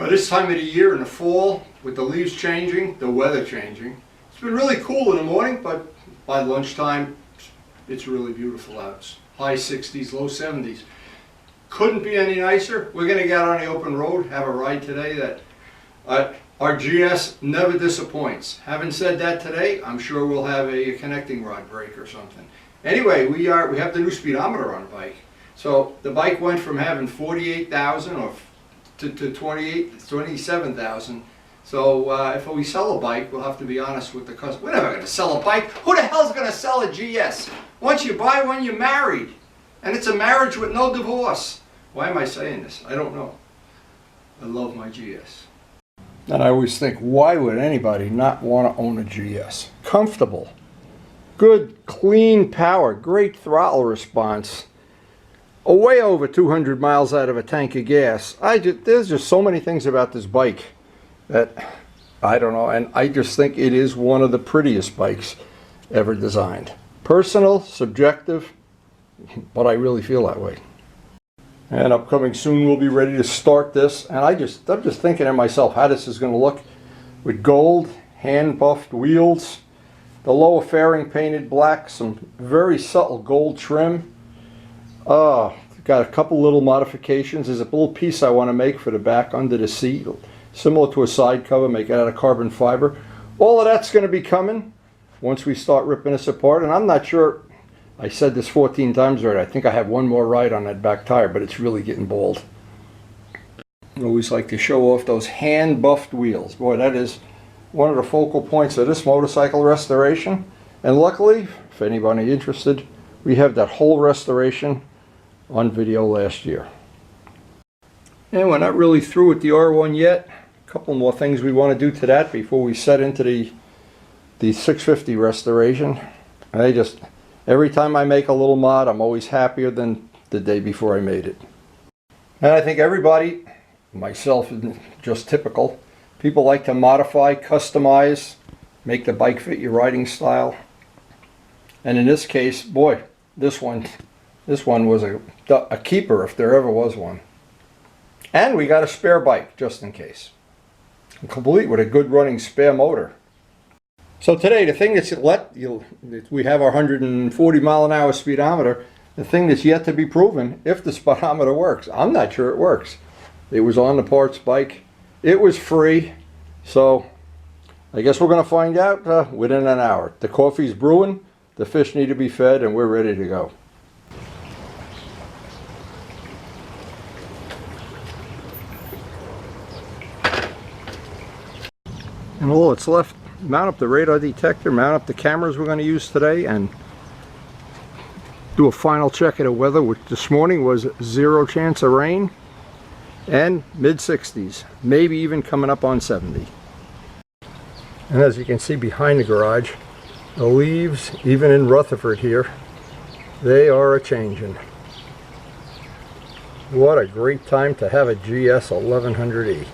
This time of the year in the fall, with the leaves changing, the weather changing, it's been really cool in the morning, but by lunchtime, it's really beautiful out. It's high 60s, low 70s. Couldn't be any nicer. We're going to get on the open road, have a ride today that our GS never disappoints. Having said that today, I'm sure we'll have a connecting rod break or something. Anyway, we have the new speedometer on the bike. So the bike went from having 48,000 to 27,000. So if we sell a bike, we'll have to be honest with the customer. We're never going to sell a bike. Who the hell's going to sell a GS? Once you buy one, you're married. And it's a marriage with no divorce. Why am I saying this? I don't know. I love my GS. And I always think, why would anybody not want to own a GS? Comfortable, good, clean power, great throttle response, way over 200 miles out of a tank of gas. There's just so many things about this bike that I don't know, and I just think it is one of the prettiest bikes ever designed. Personal, subjective, but I really feel that way. And upcoming soon, we'll be ready to start this. And I'm just thinking to myself how this is going to look with gold, hand buffed wheels, the lower fairing painted black, some very subtle gold trim. Got a couple little modifications. There's a little piece I want to make for the back under the seat, similar to a side cover, make it out of carbon fiber. All of that's going to be coming once we start ripping this apart. And I'm not sure. I said this 14 times already. I think I have one more ride on that back tire, but it's really getting bald. I always like to show off those hand-buffed wheels. Boy, that is one of the focal points of this motorcycle restoration. And luckily, if anybody interested, we have that whole restoration on video last year. And we're not really through with the R1 yet. A couple more things we want to do to that before we set into the 650 restoration. Every time I make a little mod, I'm always happier than the day before I made it. And I think everybody, myself is just typical, people like to modify, customize, make the bike fit your riding style. And in this case, boy, this one was a keeper if there ever was one. And we got a spare bike just in case. Complete with a good running spare motor. So today, the thing that's we have our 140 mile an hour speedometer. The thing that's yet to be proven if the speedometer works. I'm not sure it works. It was on the parts bike. It was free. So I guess we're going to find out within an hour. The coffee's brewing, the fish need to be fed, and we're ready to go. And all that's left, mount up the radar detector, mount up the cameras we're going to use today, and do a final check of the weather, which this morning was 0 chance of rain and mid-60s, maybe even coming up on 70. And as you can see behind the garage, the leaves, even in Rutherford here, they are a-changing. What a great time to have a Gs1100E.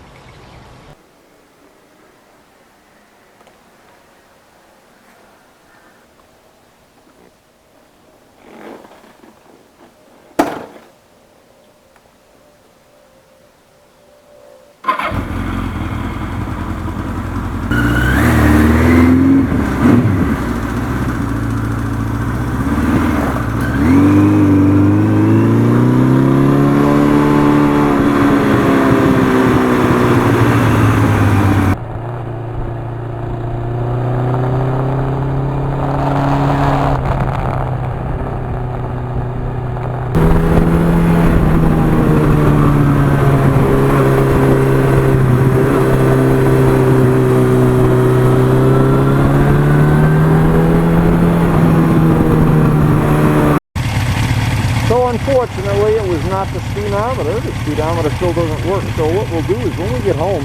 Unfortunately, it was not the speedometer. The speedometer still doesn't work. So what we'll do is when we get home,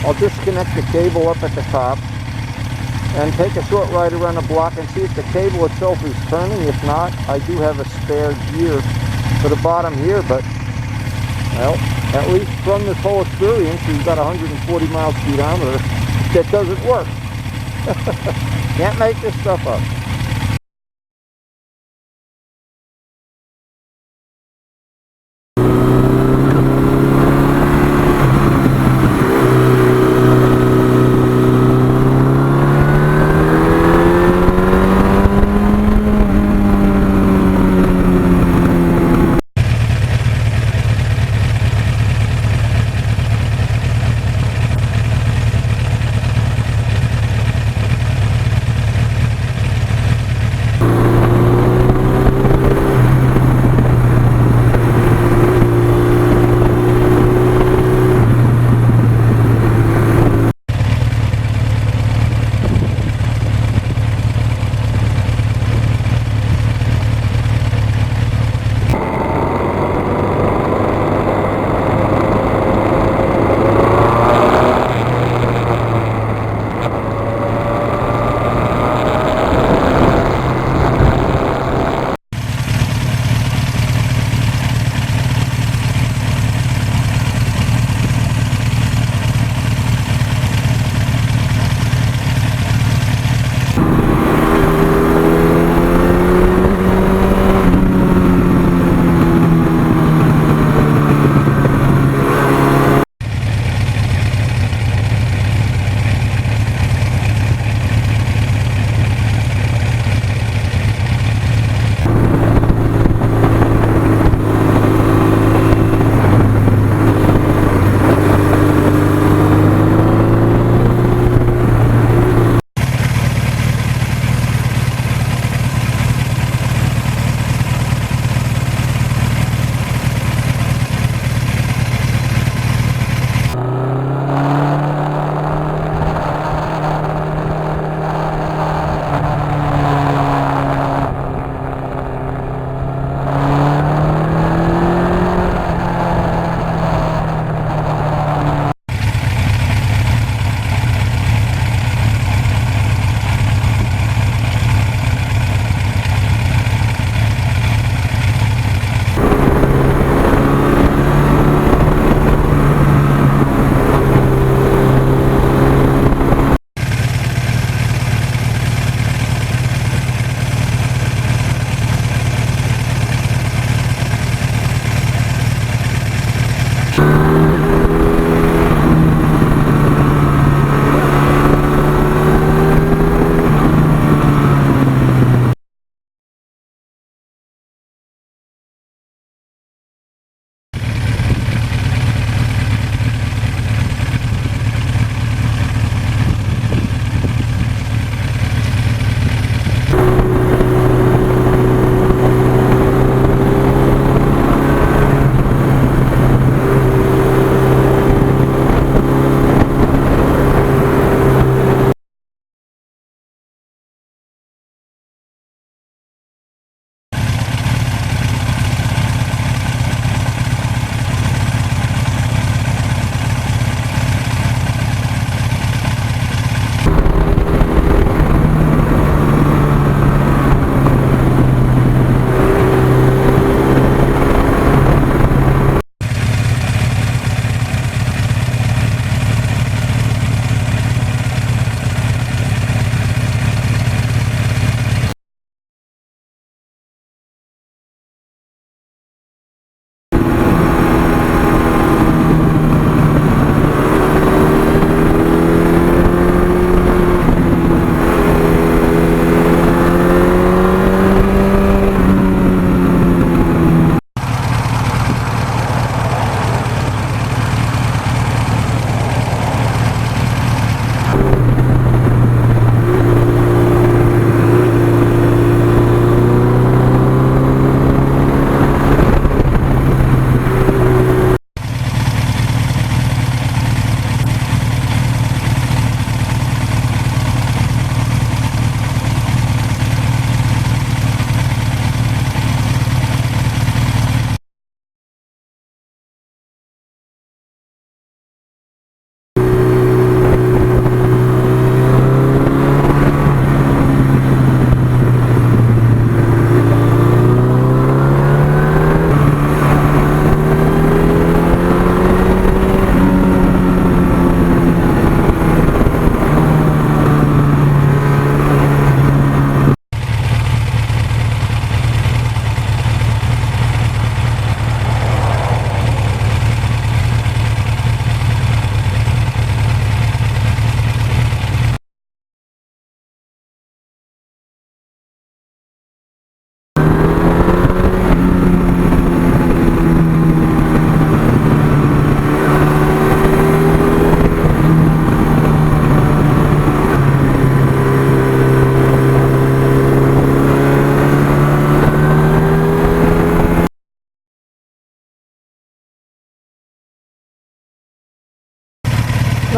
I'll disconnect the cable up at the top and take a short ride around the block and see if the cable itself is turning. If not, I do have a spare gear for the bottom here, but, well, at least from this whole experience, we've got a 140 mile speedometer that doesn't work. Can't make this stuff up.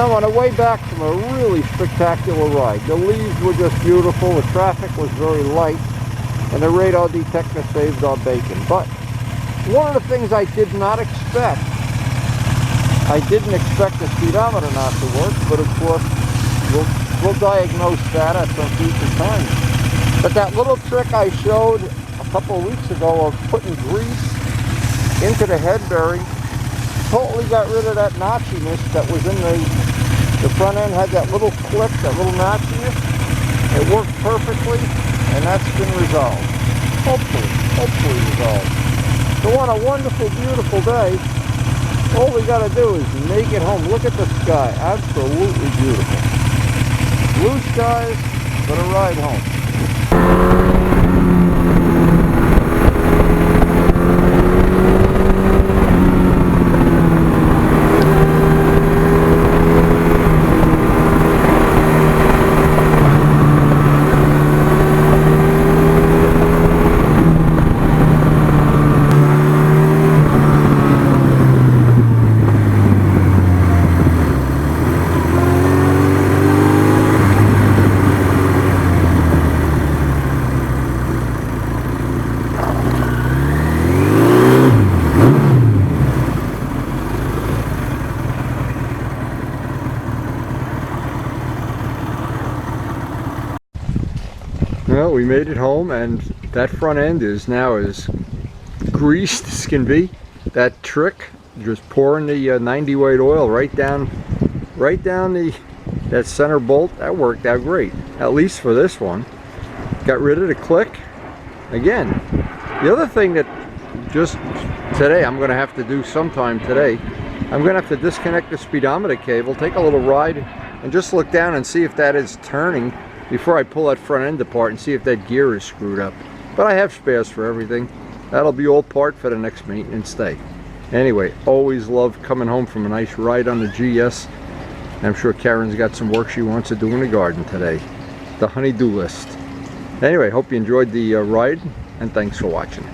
I'm on the way back from a really spectacular ride. The leaves were just beautiful, the traffic was very light, and the radar detector saved our bacon. But one of the things I did not expect, I didn't expect the speedometer not to work, but of course we'll diagnose that at some future time. But that little trick I showed a couple of weeks ago of putting grease into the head bearing totally got rid of that notchiness that was in the front end. Had that little clip, that little notchiness. It worked perfectly, and that's been resolved. Hopefully resolved. So on a wonderful, beautiful day, all we got to do is make it home. Look at the sky, absolutely beautiful. Blue skies, but a ride home. Well, we made it home, and that front end is now as greased as can be. That trick, just pouring the 90 weight oil right down that center bolt, that worked out great, at least for this one. Got rid of the click. Again, the other thing that just today I'm going to have to do sometime today, I'm going to have to disconnect the speedometer cable, take a little ride, and just look down and see if that is turning before I pull that front end apart and see if that gear is screwed up. But I have spares for everything. That'll be all part for the next maintenance day. Anyway, always love coming home from a nice ride on the GS. I'm sure Karen's got some work she wants to do in the garden today. The honey-do list. Anyway, hope you enjoyed the ride, and thanks for watching.